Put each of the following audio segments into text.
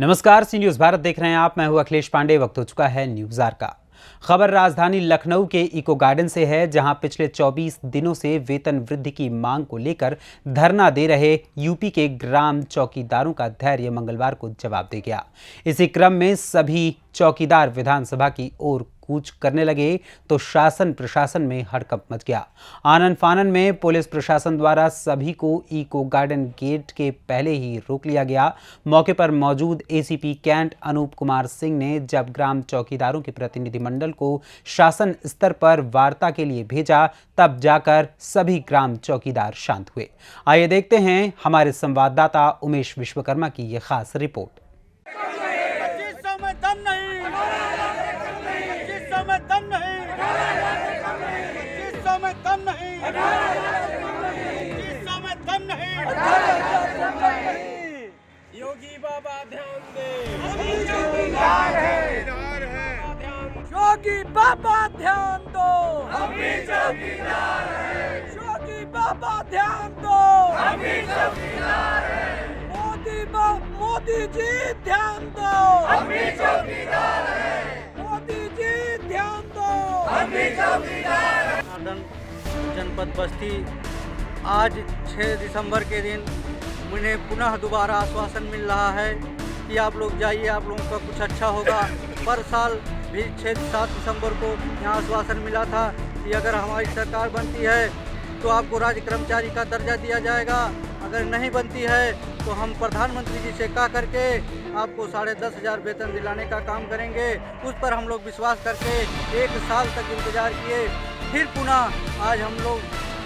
नमस्कार, सी न्यूज भारत देख रहे हैं आप। मैं हूं अखिलेश पांडे। वक्त हो चुका है न्यूज आवर का। खबर राजधानी लखनऊ के इको गार्डन से है, जहां पिछले 24 दिनों से वेतन वृद्धि की मांग को लेकर धरना दे रहे यूपी के ग्राम चौकीदारों का धैर्य मंगलवार को जवाब दे गया। इसी क्रम में सभी चौकीदार विधानसभा की ओर कूच करने लगे तो शासन प्रशासन में हड़कंप मच गया। आनन फानन में पुलिस प्रशासन द्वारा सभी को इको गार्डन गेट के पहले ही रोक लिया गया। मौके पर मौजूद एसीपी कैंट अनूप कुमार सिंह ने जब ग्राम चौकीदारों के प्रतिनिधिमंडल को शासन स्तर पर वार्ता के लिए भेजा, तब जाकर सभी ग्राम चौकीदार शांत हुए। आइए देखते हैं हमारे संवाददाता उमेश विश्वकर्मा की यह खास रिपोर्ट। योगी बाबा ध्यान दे, चौकीदार है, योगी बाबा ध्यान दो, हम भी चौकीदार हैं। योगी बाबा ध्यान दो, हम भी चौकीदार हैं। मोदी जी ध्यान दो, हम भी चौकीदार हैं। मोदी जी ध्यान दो, हम भी चौकीदार हैं। जनपद बस्ती आज 6 दिसंबर के दिन मुझे पुनः दोबारा आश्वासन मिल रहा है कि आप लोग जाइए, आप लोगों का कुछ अच्छा होगा। पर साल भी 6-7 दिसंबर को यहाँ आश्वासन मिला था कि अगर हमारी सरकार बनती है तो आपको राज्य कर्मचारी का दर्जा दिया जाएगा, अगर नहीं बनती है तो हम प्रधानमंत्री जी से कह करके आपको 10,500 वेतन दिलाने का काम करेंगे। उस पर हम लोग विश्वास करके 1 साल तक इंतजार किए। फिर पुनः आज हम लोग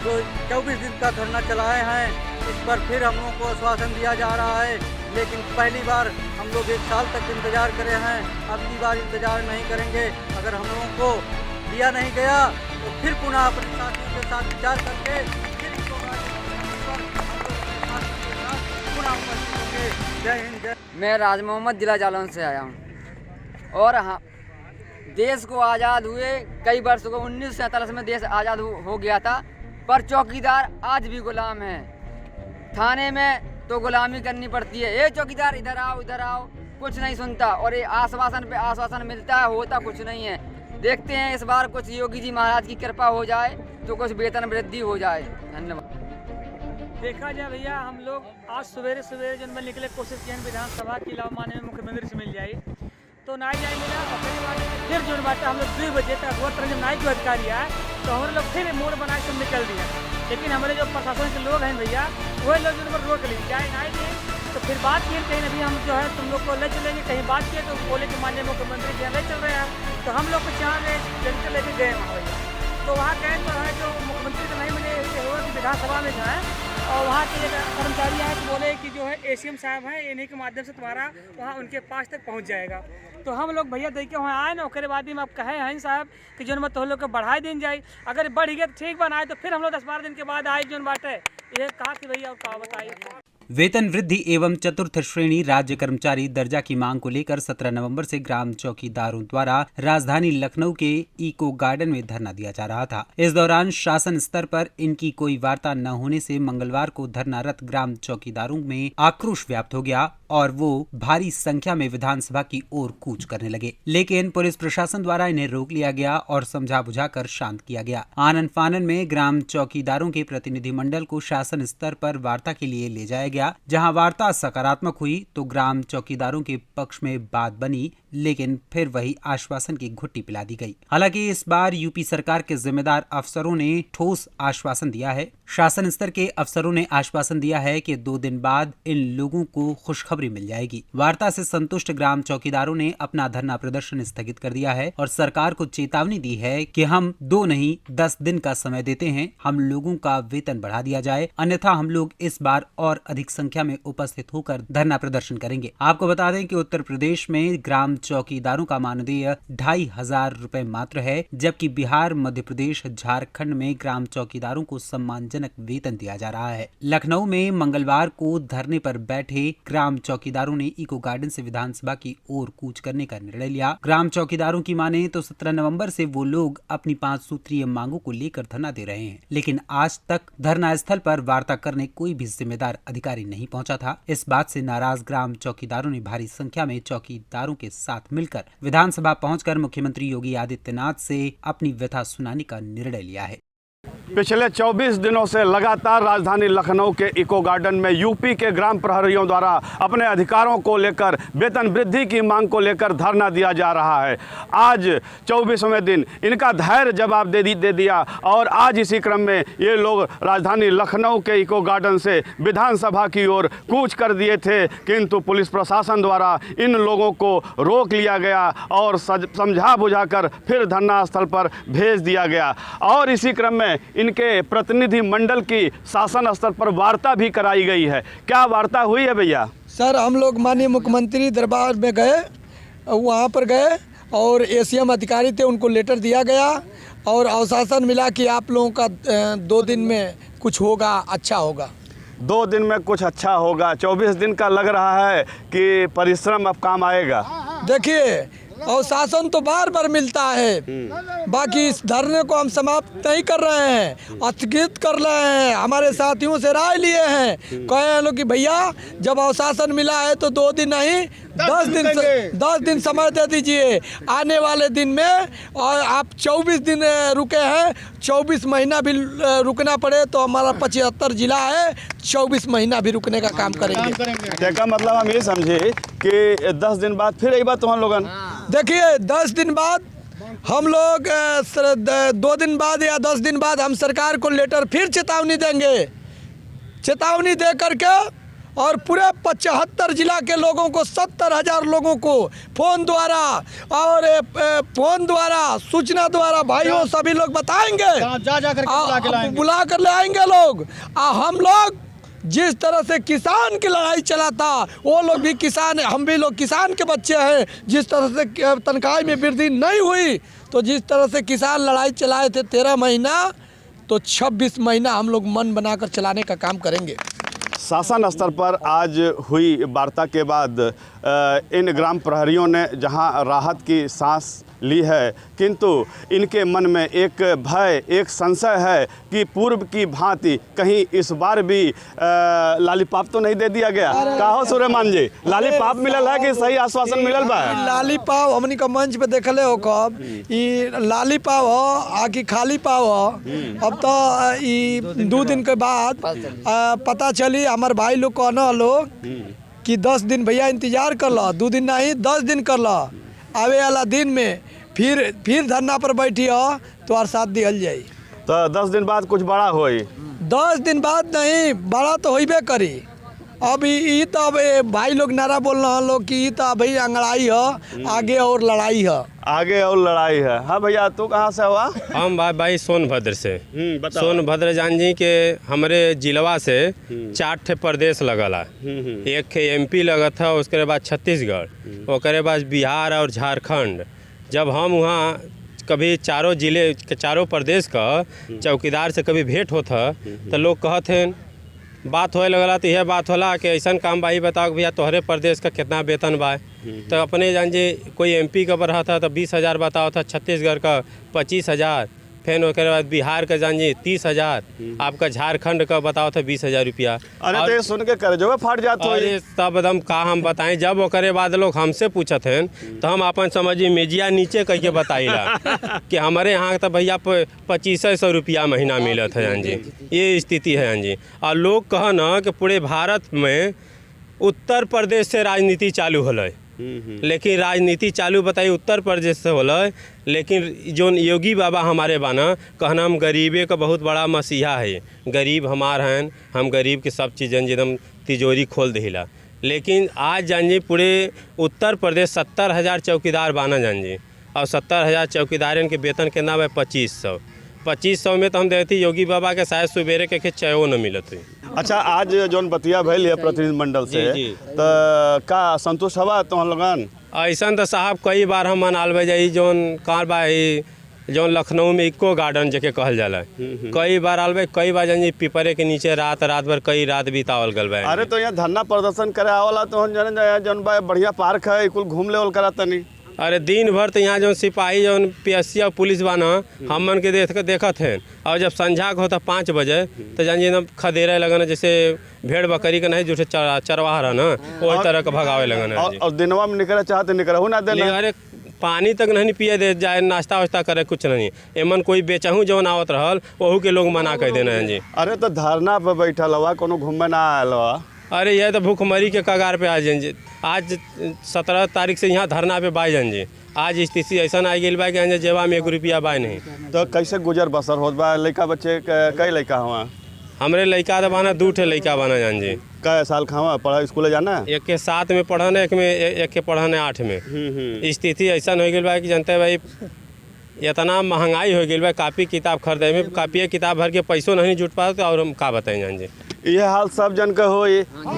जो 24 दिन का धरना चलाए हैं, इस पर फिर हम लोगों को आश्वासन दिया जा रहा है। लेकिन पहली बार हम लोग 1 साल तक इंतजार करे हैं, अगली बार इंतजार नहीं करेंगे। अगर हम लोगों को दिया नहीं गया तो फिर पुनः अपने साथियों के साथ विचार करके फिर इसको पुनः उपस्थित होंगे। जय हिंद, जय। मैं राज मोहम्मद जिला जालौन से आया हूँ और हाँ, देश को आज़ाद हुए कई वर्षों को 1947 में देश आज़ाद हो गया था, पर चौकीदार आज भी गुलाम है। थाने में तो गुलामी करनी पड़ती है। ये चौकीदार इधर आओ, कुछ नहीं सुनता और ये आश्वासन पे आश्वासन मिलता है, होता कुछ नहीं है। देखते हैं इस बार कुछ योगी जी महाराज की कृपा हो जाए तो कुछ वेतन वृद्धि हो जाए। धन्यवाद। देखा जाए भैया, हम लोग आज सवेरे जन में निकले, कोशिश किए विधानसभा की लाभ माने में मुख्यमंत्री से मिल जाए तो नाई जाए मिला। और कई बार फिर जो बात हम लोग 2 बजे तक वो तरह जब नाई जो अधिकारी आए तो हम लोग फिर मोड़ बना के निकल दिया। लेकिन हमारे जो प्रशासन के लोग हैं भैया, वही लोग जिन पर रोक लिए जाए नाई दिए। तो फिर बात किए कहीं अभी हम जो है तुम लोग को ले चलेंगे, कहीं बात किए तो बोले कि माननीय मुख्यमंत्री जी ले चल रहे हैं। तो हम लोग कुछ यहाँ गए, जल्दी लेके गए वहाँ भैया। तो वहाँ गए तो है जो मुख्यमंत्री से नहीं मिले, हुआ कि विधानसभा में जो है और वहाँ के एक कर्मचारी आए तो बोले कि जो है एसीएम साहब हैं, इन्हीं के माध्यम से तुम्हारा वहाँ उनके पास तक पहुँच जाएगा। तो हम लोग भैया देख के वहाँ आए ना, उसके बाद में आप कहे हैं साहब कि जो मत लोग को बढ़ाई दिन जाए, अगर बढ़ गया तो ठीक बनाए। तो फिर हम लोग 10-12 दिन के बाद आए जो बात है ये कहा कि भैया और कहा बताइए। वेतन वृद्धि एवं चतुर्थ श्रेणी राज्य कर्मचारी दर्जा की मांग को लेकर 17 नवंबर से ग्राम चौकीदारों द्वारा राजधानी लखनऊ के इको गार्डन में धरना दिया जा रहा था। इस दौरान शासन स्तर पर इनकी कोई वार्ता न होने से मंगलवार को धरनारत ग्राम चौकीदारों में आक्रोश व्याप्त हो गया और वो भारी संख्या में विधानसभा की ओर कूच करने लगे। लेकिन पुलिस प्रशासन द्वारा इन्हें रोक लिया गया और समझा बुझाकर शांत किया गया। आनन फानन में ग्राम चौकीदारों के प्रतिनिधिमंडल को शासन स्तर पर वार्ता के लिए ले जाया गया। जहां वार्ता सकारात्मक हुई तो ग्राम चौकीदारों के पक्ष में बात बनी, लेकिन फिर वही आश्वासन की घुट्टी पिला दी गई। हालांकि इस बार यूपी सरकार के जिम्मेदार अफसरों ने ठोस आश्वासन दिया है। शासन स्तर के अफसरों ने आश्वासन दिया है कि 2 दिन बाद इन लोगों को खुशखबरी मिल जाएगी। वार्ता से संतुष्ट ग्राम चौकीदारों ने अपना धरना प्रदर्शन स्थगित कर दिया है और सरकार को चेतावनी दी है कि हम 2 नहीं 10 दिन का समय देते हैं, हम लोगों का वेतन बढ़ा दिया जाए, अन्यथा हम लोग इस बार और अधिक संख्या में उपस्थित होकर धरना प्रदर्शन करेंगे। आपको बता दें कि उत्तर प्रदेश में ग्राम चौकीदारों का मानदेय 2,500 रुपए मात्र है, जबकि बिहार, मध्य प्रदेश, झारखंड में ग्राम चौकीदारों को सम्मानजनक वेतन दिया जा रहा है। लखनऊ में मंगलवार को धरने पर बैठे ग्राम चौकीदारों ने इको गार्डन से विधानसभा की ओर कूच करने का निर्णय लिया। ग्राम चौकीदारों की माने तो 17 नवंबर से वो लोग अपनी 5 सूत्रीय मांगों को लेकर धरना दे रहे हैं, लेकिन आज तक धरना स्थल पर वार्ता करने कोई भी जिम्मेदार अधिकारी अधिकारी नहीं पहुंचा था। इस बात से नाराज ग्राम चौकीदारों ने भारी संख्या में चौकीदारों के साथ मिलकर विधानसभा पहुंचकर मुख्यमंत्री योगी आदित्यनाथ से अपनी व्यथा सुनाने का निर्णय लिया है। पिछले 24 दिनों से लगातार राजधानी लखनऊ के इको गार्डन में यूपी के ग्राम प्रहरियों द्वारा अपने अधिकारों को लेकर वेतन वृद्धि की मांग को लेकर धरना दिया जा रहा है। आज 24वें दिन इनका धैर्य जवाब दे दिया और आज इसी क्रम में ये लोग राजधानी लखनऊ के इको गार्डन से विधानसभा की ओर कूच कर दिए थे, किंतु पुलिस प्रशासन द्वारा इन लोगों को रोक लिया गया और समझा बुझाकर फिर धरना स्थल पर भेज दिया गया। और इसी क्रम में इनके प्रतिनिधि मंडल की शासन स्तर पर वार्ता भी कराई गई है। क्या वार्ता हुई है भैया? सर, हम लोग माननीय मुख्यमंत्री दरबार में गए, वहाँ पर गए और एसीएम अधिकारी थे, उनको लेटर दिया गया और आश्वासन मिला कि आप लोगों का 2 दिन में कुछ होगा, अच्छा होगा। 2 दिन में कुछ अच्छा होगा। 24 दिन का लग रहा है कि परिश्रम अब काम आएगा। देखिए, और शासन तो बार बार मिलता है, बाकी इस धरने को हम समाप्त नहीं कर रहे हैं, स्थगित कर रहे हैं। हमारे साथियों से राय लिए हैं, कहे हैं लोग कि भैया जब आश्वासन मिला है तो 2 दिन नहीं 10 दिन समय दे दीजिए आने वाले दिन में। और आप 24 दिन रुके हैं, 24 महीना भी रुकना पड़े तो हमारा 75 जिला है, 24 महीना भी रुकने का काम करेंगे। क्या मतलब हम ये समझे कि 10 दिन बाद फिर एक बात तुम लोगन देखिए, 10 दिन बाद हम लोग 2 दिन बाद या 10 दिन बाद हम सरकार को लेटर फिर चेतावनी देंगे। चेतावनी दे करके और पूरे 75 जिला के लोगों को 70,000 लोगों को फोन द्वारा सूचना द्वारा भाइयों सभी लोग बताएंगे, बुला कर ले आएंगे लोग। हम लोग जिस तरह से किसान की लड़ाई चला था, वो लोग भी किसान, हम भी लोग किसान के बच्चे हैं। जिस तरह से तनख्वाह में वृद्धि नहीं हुई, तो जिस तरह से किसान लड़ाई चलाए थे 13 महीना, तो 26 महीना हम लोग मन बनाकर चलाने का काम करेंगे। शासन स्तर पर आज हुई वार्ता के बाद इन ग्राम प्रहरियों ने जहां राहत की सांस ली है, किंतु इनके मन में एक भय, एक संशय है कि पूर्व की भांति कहीं इस बार भी लालीपाप तो नहीं दे दिया गया। कहो सुरेमान जी, लालीपाप मिलल है कि सही आश्वासन मिलल बा? लालीपाप हमनी का मंच पे देखले हो कब ई लालीपाप हो आकि खाली पाव हो। अब तो ई 2 दिन के बाद पता चली। हमारे भाई लोग कहना लोग कि 10 दिन भैया इंतजार कर लो, 2 दिन नहीं 10 दिन कर लो, आवे वाला दिन में फिर धरना पर बैठी हो तो और साथ दिहल जाई। तो 10 दिन बाद कुछ बड़ा होई? 10 दिन बाद नहीं, बड़ा तो होइबे करी। अब ई तो अब भाई लोग नारा बोल रहे हैं लोग कि ई तो भाई अंगड़ाई है, आगे और लड़ाई है, आगे और लड़ाई है। हाँ भैया, तू कहाँ से हुआ? हम भाई सोनभद्र से। सोनभद्र जान जी के हमारे जिलवा से 4 प्रदेश लगला। एक MP लगा था, उसके बाद छत्तीसगढ़, उसके बाद बिहार और झारखंड। जब हम वहाँ कभी चारों जिले के चारों प्रदेश का चौकीदार से कभी भेंट होता तो लोग कहते बात होए लगला तो यह बात होला कि ऐसा काम भाई बताओ भैया तोहरे प्रदेश का कितना वेतन बा। तो अपने जान जी कोई MP का बढ़ा था तो 20,000 बताओ था, छत्तीसगढ़ का 25,000, फिर उसके बाद बिहार का जान जी 30,000, आपका झारखंड का बताओ था 20,000 रुपया। अरे तो ये सुन के कर जो फाट जात हो। अरे तब हम का हम बताएं, जब ओकरे बाद लोग हमसे पूछत हैं तो हम अपन समझिए मेजिया नीचे कह के बताइला कि हमारे यहाँ तो भैया 2500 रुपया महीना मिलत है जान जी। ये स्थिति है जान जी। और लोग कह न कि पूरे भारत में उत्तर प्रदेश से राजनीति चालू होल, लेकिन राजनीति चालू बताइए उत्तर प्रदेश से होल, लेकिन जो योगी बाबा हमारे बाना कहना हम गरीबे का बहुत बड़ा मसीहा है, गरीब हमार हैं, हम गरीब के सब चीज़ें एकदम तिजोरी खोल दिला। लेकिन आज जान जी पूरे उत्तर प्रदेश 70,000 चौकीदार बाना जान जी, और 70,000 चौकीदारन के वेतन के नाम है 2500 में तो हम देती योगी बाबा के शायद सुबेरे के चायो न मिलत हुई। अच्छा, आज जौन बतिया भैल है प्रतिनिधि मंडल से, तो का संतुष्ट हवा तुम लोगन? ऐसा तो साहब कई बार हम मनालबे जाई जौन कार भाई जौन लखनऊ में इको गार्डन जके कहल जाला, कई बार आलबे, कई बार जानी पीपरे के नीचे रात भर कई रात बितावल गल बा। अरे तो यहाँ धरना प्रदर्शन करे आवला तो जौन बढ़िया पार्क है, कुल घूम ले करा तनी। अरे दिन भर तो यहाँ जो सिपाही जो PSC और पुलिस बाना हमन के देखत हैं, और जब संझा को होता 5 बजे तो जानिए ना खदेरे लगन, जैसे भेड़ बकरी का नहीं जो चरवाहा रहा ना वही तरह का भगावे लगन है। और दिनवा में निकले चाहते निकलहू ना देना। अरे पानी तक नहीं पिए दे जाए, नाश्ता वास्ता करे कुछ नहीं, एमन कोई बेचहूँ जौन आवत रहल वहू के लोग मना कर देना है जी। अरे तो धरना पे बैठल हवा, कोनो घूमे ना आयल हवा। अरे यह तो भूखमरी के कगार पे आ जाए जी। आज 17 तारीख से यहाँ धरना पे बाई जान जी। आज स्थिति ऐसा आ गई बा कि जेबा में 1 रुपया बाय नहीं। तो कैसे गुजर बसर होत बा? लड़का बच्चे कई लड़का हुआ? हमरे लड़का तो बाना 2 ठे लड़का बाना जान जी। कै साल खावा पढ़ा स्कूल जाना? एक के 7 में पढ़न, एक के पढ़न 8 में। स्थिति ऐसा हो गई बा कि जानते भाई इतना महंगाई हो गई बा, कापी किताब खरीदे में कापी किताब भर के पैसों नहीं जुट पाते, और हम का बताएं जान जी। ये हाल सब जन का हो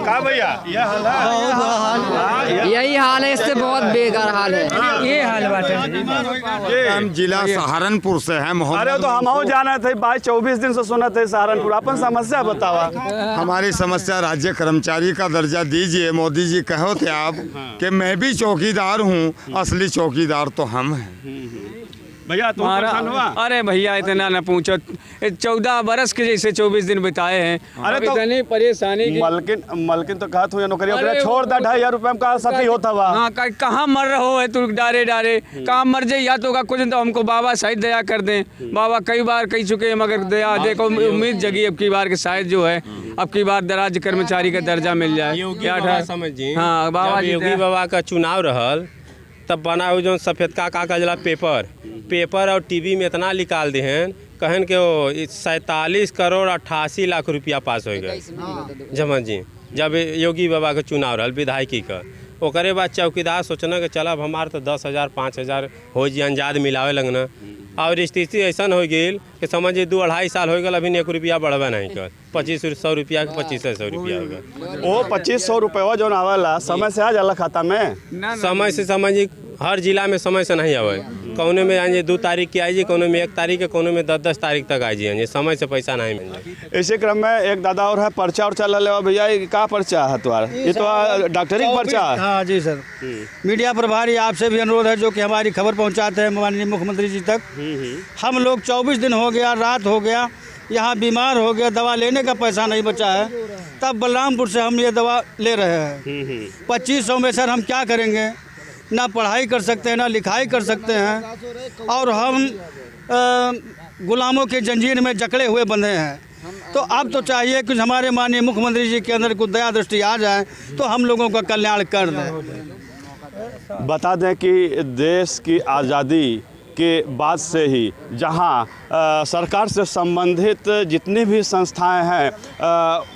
का भैया? ये हाल है, यही हाल है, इससे बहुत बेकार हाल है। ये हाल बात है। हम जिला सहारनपुर से हैं। अरे तो हम जाना थे 22-24 दिन से सुना थे सहारनपुर। अपन समस्या बतावा। हमारी समस्या राज्य कर्मचारी का दर्जा दीजिए। मोदी जी कहो थे आप कि मैं भी चौकीदार हूँ, असली चौकीदार तो हम हैं। भैया तुम परेशान हुआ? अरे भैया इतना न पूछो, 14 बरस के जैसे 24 दिन बिताए हैं। अरे तो इतनी परेशानी मलकिन तो कहा तू नौकरी छोड़ दा, 2,500 रुपये में कहा सती होता हुआ। हाँ, कहाँ मर रहो है तू डारे कहाँ मर जाए, या तो का कुछ तो हमको बाबा शायद दया कर दें। बाबा कई बार कह चुके हैं, मगर दया देखो उम्मीद जगी अब की बार के शायद जो है अब की बार राज्य कर्मचारी का दर्जा मिल जाए। क्या समझिए? हाँ बाबा योगी बाबा का चुनाव रहल तब बना हुआ जो सफ़ेद का कागज पेपर और टीवी में इतना निकाल दे हैं, कहन के वो 47 करोड़ 88 लाख रुपया पास हो गए जमा जी। जब योगी बाबा का चुनाव रहा विधायकी का, ओकरे बाद चौकीदार सोचना कि चल अब हमारे तो 10,000 5,000 हो जी अंजाद मिलावे लगना। और स्थिति ऐसा हो गई कि समझिए 2-2.5 साल हो गए, अभी 1 रुपया बढ़वा नहीं कर, 2500 रुपया 2500 रुपया हो गया। वो 2500 रुपया जो आवेला समय से आ जाला खाता में? समय से समझिए हर जिला में समय से नहीं आवे। कौने में आइए 2 तारीख की आइए, कौने में 1 तारीख के, कौने में 10 तारीख तक आइए। समय से पैसा नहीं मिल जाए। इसी क्रम में एक दादा और है, पर्चा और चल रहा भैया। ये का पर्चा है तुम्हारा? ये तो डॉक्टरी का पर्चा है। हाँ जी सर। मीडिया प्रभारी आपसे भी अनुरोध है जो कि हमारी खबर पहुंचाते हैं माननीय मुख्यमंत्री जी तक। हम लोग 24 दिन हो गया, रात हो गया, यहाँ बीमार हो गया, दवा लेने का पैसा नहीं बचा है, तब बलरामपुर से हम ये दवा ले रहे हैं। 2500 में सर हम क्या करेंगे? ना पढ़ाई कर सकते हैं, ना लिखाई कर सकते हैं, और हम गुलामों के जंजीर में जकड़े हुए बंधे हैं। तो अब तो चाहिए कुछ हमारे माननीय मुख्यमंत्री जी के अंदर कुछ दया दृष्टि आ जाए तो हम लोगों का कल्याण कर दें। बता दें कि देश की आज़ादी के बाद से ही जहां सरकार से संबंधित जितनी भी संस्थाएं हैं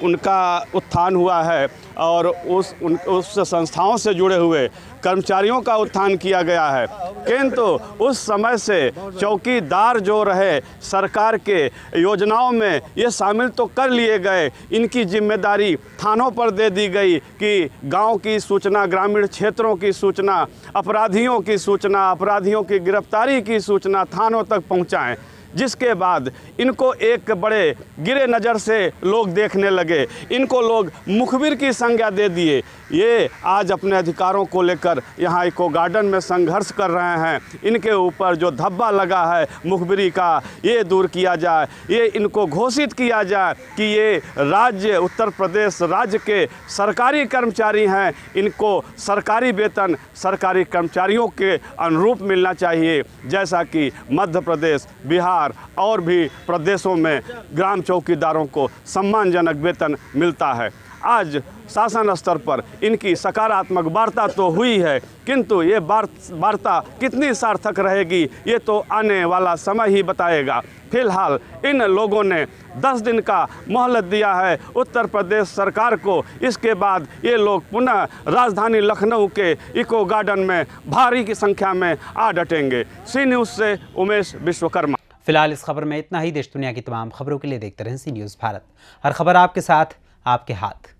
उनका उत्थान हुआ है, और उस संस्थाओं से जुड़े हुए कर्मचारियों का उत्थान किया गया है। किंतु उस समय से चौकीदार जो रहे सरकार के योजनाओं में ये शामिल तो कर लिए गए, इनकी जिम्मेदारी थानों पर दे दी गई कि गांव की सूचना, ग्रामीण क्षेत्रों की सूचना, अपराधियों की सूचना, अपराधियों की गिरफ्तारी की सूचना थानों तक पहुंचाएं। जिसके बाद इनको एक बड़े गिरे नज़र से लोग देखने लगे, इनको लोग मुखबिर की संज्ञा दे दिए। ये आज अपने अधिकारों को लेकर यहाँ इको गार्डन में संघर्ष कर रहे हैं। इनके ऊपर जो धब्बा लगा है मुखबिरी का, ये दूर किया जाए। ये इनको घोषित किया जाए कि ये राज्य उत्तर प्रदेश राज्य के सरकारी कर्मचारी हैं, इनको सरकारी वेतन सरकारी कर्मचारियों के अनुरूप मिलना चाहिए, जैसा कि मध्य प्रदेश, बिहार और भी प्रदेशों में ग्राम चौकीदारों को सम्मानजनक वेतन मिलता है। आज शासन स्तर पर इनकी सकारात्मक वार्ता तो हुई है, किंतु ये वार्ता कितनी सार्थक रहेगी ये तो आने वाला समय ही बताएगा। फिलहाल इन लोगों ने 10 दिन का मोहलत दिया है उत्तर प्रदेश सरकार को। इसके बाद ये लोग पुनः राजधानी लखनऊ के इको गार्डन में भारी की संख्या में आ डटेंगे। सी न्यूज़ से उमेश विश्वकर्मा। फिलहाल इस खबर में इतना ही। देश दुनिया की तमाम खबरों के लिए देखते रहें सी न्यूज़ भारत। हर खबर आपके साथ, आपके हाथ।